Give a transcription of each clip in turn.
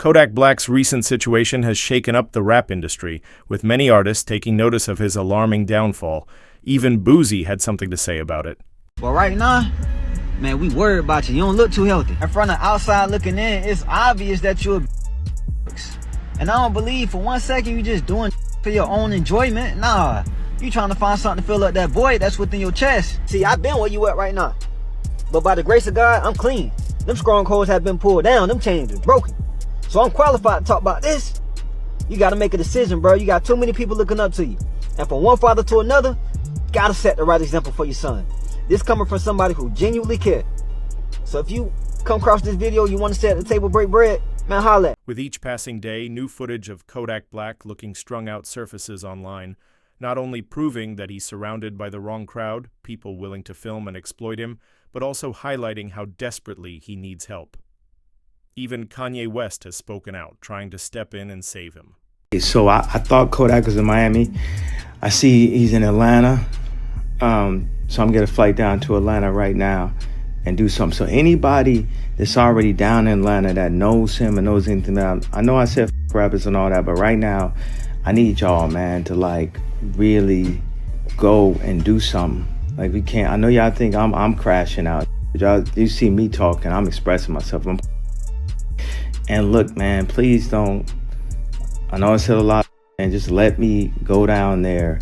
Kodak Black's recent situation has shaken up the rap industry, with many artists taking notice of his alarming downfall. Even Boozy had something to say about it. Well, right now, man, we worried about you. You don't look too healthy. And from the outside looking in, it's obvious that you're and I don't believe for 1 second you just doing for your own enjoyment. Nah, you trying to find something to fill up that void that's within your chest. See, I've been where you at right now. But by the grace of God, I'm clean. Them strongholds have been pulled down. Them chains are broken. So I'm qualified to talk about this. You got to make a decision, bro. You got too many people looking up to you. And from one father to another, got to set the right example for your son. This coming from somebody who genuinely cares. So if you come across this video, you want to sit at the table, break bread, man, holla. With each passing day, new footage of Kodak Black looking strung out surfaces online, not only proving that he's surrounded by the wrong crowd, people willing to film and exploit him, but also highlighting how desperately he needs help. Even Kanye West has spoken out, trying to step in and save him. So I thought Kodak was in Miami. I see he's in Atlanta. So I'm getting a flight down to Atlanta right now and do something. So anybody that's already down in Atlanta that knows him and knows anything about him, I know I said rappers and all that, but right now I need y'all, man, to like really go and do something. Like we can't, I know y'all think I'm crashing out. Y'all, you see me talking, I'm expressing myself. And look, man, please don't, I know I said a lot, and just let me go down there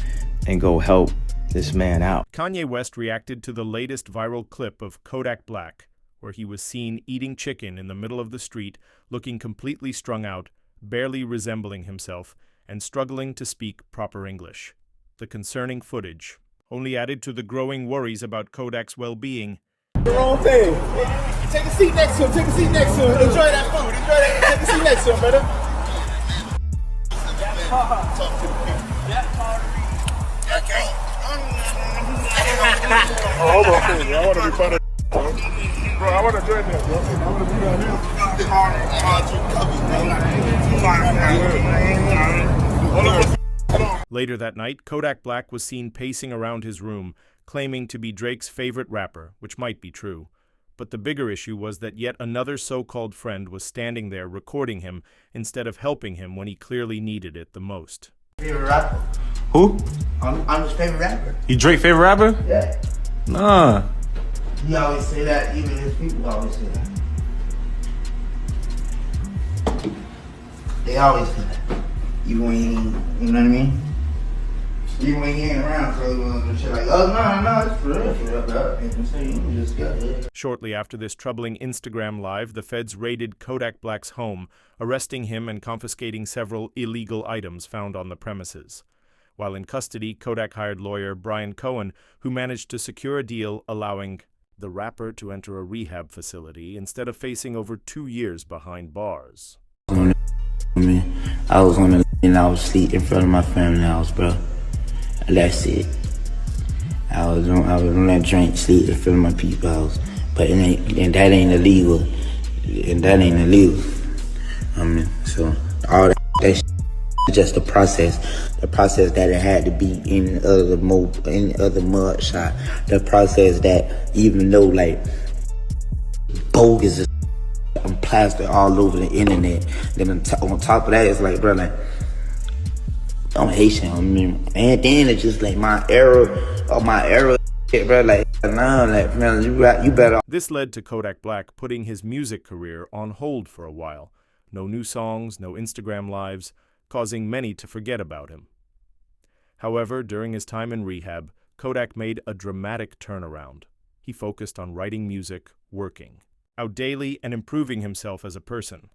and go help this man out. Kanye West reacted to the latest viral clip of Kodak Black, where he was seen eating chicken in the middle of the street, looking completely strung out, barely resembling himself, and struggling to speak proper English. The concerning footage only added to the growing worries about Kodak's well-being. The wrong thing. Take a seat next to him. Take a seat next to him. Enjoy that food. Enjoy that. Take a seat next to him, brother. Talk to the people. Oh, hold on, please. I want to be funny. Bro, I want to join them, bro. I want to be down here. Later that night, Kodak Black was seen pacing around his room, claiming to be Drake's favorite rapper, which might be true. But the bigger issue was that yet another so-called friend was standing there recording him instead of helping him when he clearly needed it the most. Favorite rapper? Who? I'm his favorite rapper. You Drake favorite rapper? Yeah. Nah. He always say that, even his people always say that. They always say that. Even when he ain't, you know what I mean? Even when he ain't around, so shit like, oh, no, it's for real, bro. You can say, you just got it. Shortly after this troubling Instagram live, the feds raided Kodak Black's home, arresting him and confiscating several illegal items found on the premises. While in custody, Kodak hired lawyer Brian Cohen, who managed to secure a deal allowing the rapper to enter a rehab facility instead of facing over 2 years behind bars. I was on the and I was asleep in front of my family house, bro. That's it. I was on that drink, sleep in front of my people's house, but that ain't illegal. And that ain't illegal. So all that shit is just the process that it had to be in other mud shot. The process that even though like bogus is and plastered all over the internet. Then on top of that, it's like, bro, like, I'm Haitian. And then it's just like my era, bro, like, nah, like, man, you better. This led to Kodak Black putting his music career on hold for a while. No new songs, no Instagram lives, causing many to forget about him. However, during his time in rehab, Kodak made a dramatic turnaround. He focused on writing music, working out daily, and improving himself as a person.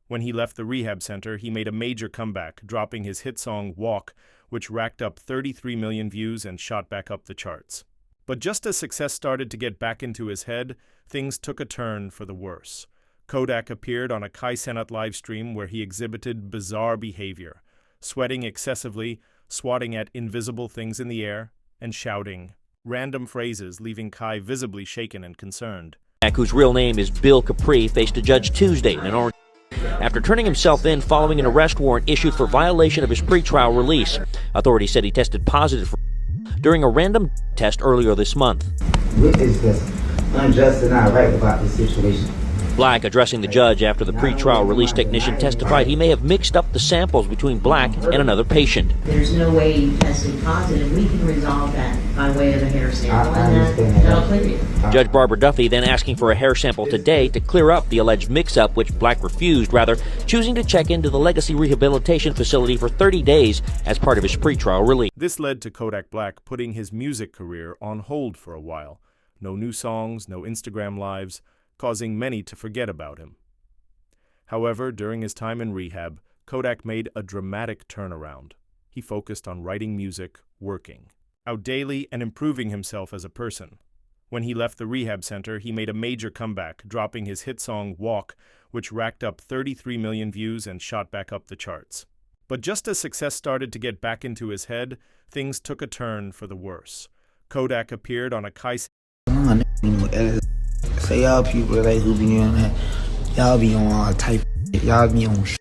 When he left the rehab center, he made a major comeback, dropping his hit song Walk, which racked up 33 million views and shot back up the charts. But just as success started to get back into his head, things took a turn for the worse. Kodak appeared on a Kai Cenat livestream where he exhibited bizarre behavior, sweating excessively, swatting at invisible things in the air, and shouting random phrases, leaving Kai visibly shaken and concerned. Whose real name is Bill Capri, faced a judge Tuesday in Orange after turning himself in following an arrest warrant issued for violation of his pretrial release. Authorities said he tested positive during a random test earlier this month. What is this unjust and not right about this situation? Black, addressing the judge after the pretrial release technician testified he may have mixed up the samples between Black and another patient. There's no way you tested positive. We can resolve that by way of a hair sample, and that'll clear you. Judge Barbara Duffy then asking for a hair sample today to clear up the alleged mix-up, which Black refused, rather choosing to check into the Legacy Rehabilitation Facility for 30 days as part of his pretrial release. This led to Kodak Black putting his music career on hold for a while. No new songs, no Instagram lives, causing many to forget about him. However, during his time in rehab, Kodak made a dramatic turnaround. He focused on writing music, working out daily, and improving himself as a person. When he left the rehab center, he made a major comeback, dropping his hit song Walk, which racked up 33 million views and shot back up the charts. But just as success started to get back into his head, things took a turn for the worse. Kodak appeared on a Say y'all people like who be on that, y'all be on all type of shit. Y'all be on shit.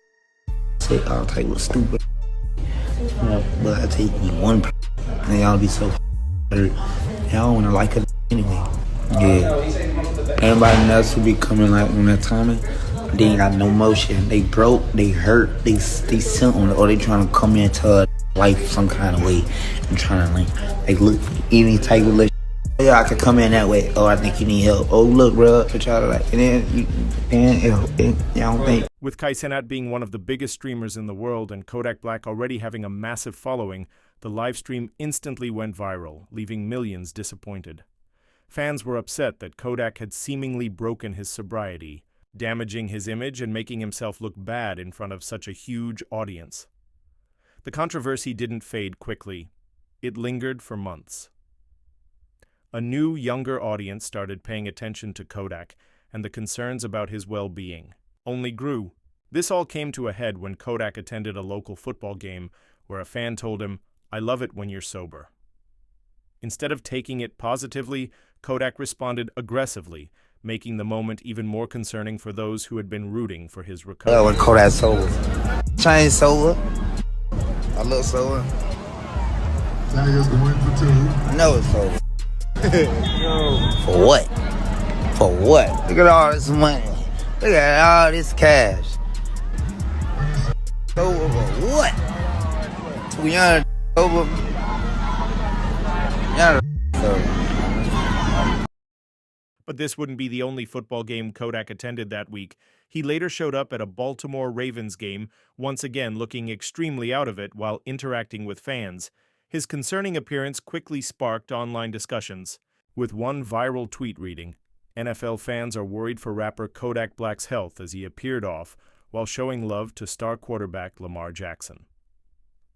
Say all type of stupid but I take me one and y'all be so hurt. Y'all wanna like it anyway. Yeah. Everybody else who be coming like on that timing, they ain't got no motion. They broke, they hurt, they something, or they trying to come into life some kind of way and trying to like look for any type of relationship. Yeah, I could come in that way. Oh, I think you need help. Oh, look, bro, but y'all like, and then y'all don't think. With Kai Cenat being one of the biggest streamers in the world and Kodak Black already having a massive following, the live stream instantly went viral, leaving millions disappointed. Fans were upset that Kodak had seemingly broken his sobriety, damaging his image and making himself look bad in front of such a huge audience. The controversy didn't fade quickly. It lingered for months. A new, younger audience started paying attention to Kodak, and the concerns about his well-being only grew. This all came to a head when Kodak attended a local football game where a fan told him, "I love it when you're sober." Instead of taking it positively, Kodak responded aggressively, making the moment even more concerning for those who had been rooting for his recovery. When Kodak's sober. Change sober. I look sober. That nigga's going for two. I know it's sober. For what? For what? Look at all this money. Look at all this cash. Sober for what? Too young to sober. Young to sober. But this wouldn't be the only football game Kodak attended that week. He later showed up at a Baltimore Ravens game, once again looking extremely out of it while interacting with fans. His concerning appearance quickly sparked online discussions, with one viral tweet reading, "NFL fans are worried for rapper Kodak Black's health as he appeared off while showing love to star quarterback Lamar Jackson."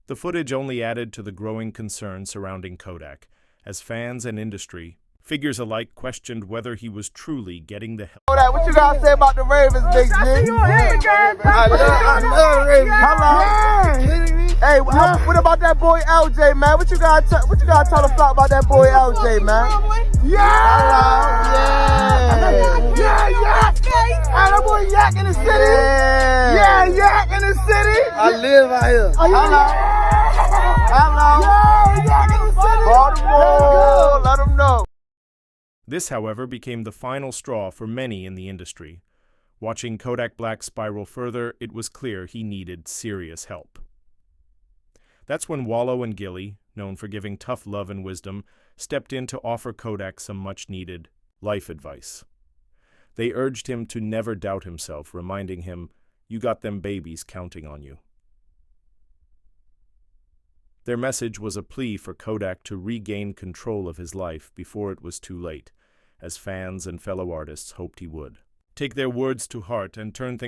The footage only added to the growing concern surrounding Kodak, as fans and industry, figures alike, questioned whether he was truly getting the help. Kodak, what you gotta say about the Ravens, Big G? I love Ravens. Hello. Hey, what about that boy LJ, man? What you gotta tell the flock about that boy LJ, man? Yeah. Hello. Yeah. Hey, that boy Yak in the city. Yeah, Yak in the city. I live out here. Hello. Yeah, Yak in the city. Baltimore, let him know. This, however, became the final straw for many in the industry. Watching Kodak Black spiral further, it was clear he needed serious help. That's when Wallow and Gilly, known for giving tough love and wisdom, stepped in to offer Kodak some much-needed life advice. They urged him to never doubt himself, reminding him, "You got them babies counting on you." Their message was a plea for Kodak to regain control of his life before it was too late, as fans and fellow artists hoped he would. Take their words to heart and turn things